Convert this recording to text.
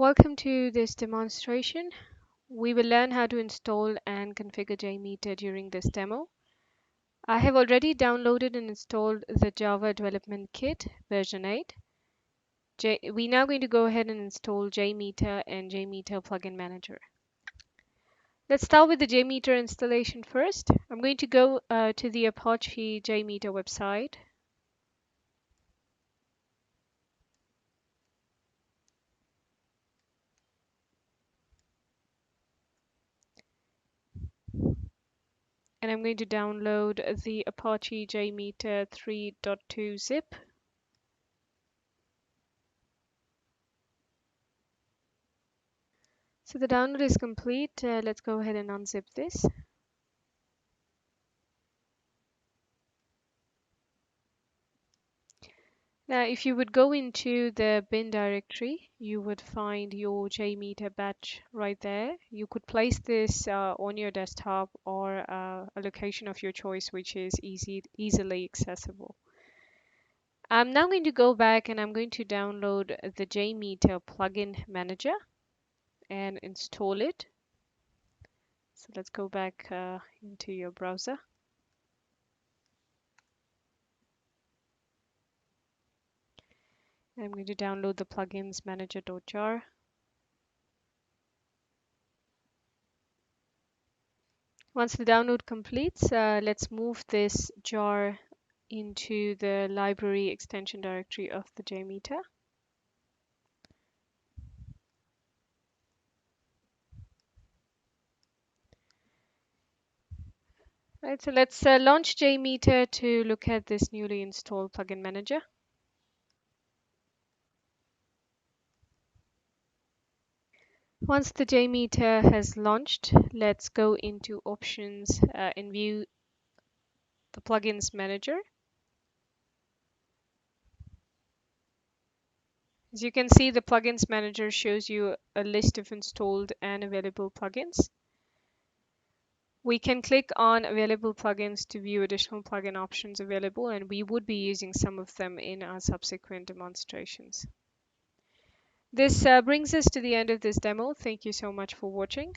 Welcome to this demonstration. We will learn how to install and configure JMeter during this demo. I have already downloaded and installed the Java Development Kit version 8. We're now going to go ahead and install JMeter and JMeter Plugin Manager. Let's start with the JMeter installation first. I'm going to go to the Apache JMeter website. And I'm going to download the Apache JMeter 3.2 zip. So the download is complete. Let's go ahead and unzip this. Now, if you would go into the bin directory, you would find your JMeter batch right there. You could place this on your desktop or a location of your choice, which is easily accessible. I'm now going to go back and I'm going to download the JMeter plugin manager and install it. So let's go back into your browser. I'm going to download the plugins manager.jar. Once the download completes, let's move this jar into the library extension directory of the JMeter. Right, so let's launch JMeter to look at this newly installed plugin manager. Once the JMeter has launched, let's go into options and view the plugins manager. As you can see, the plugins manager shows you a list of installed and available plugins. We can click on available plugins to view additional plugin options available, and we would be using some of them in our subsequent demonstrations. This brings us to the end of this demo. Thank you so much for watching.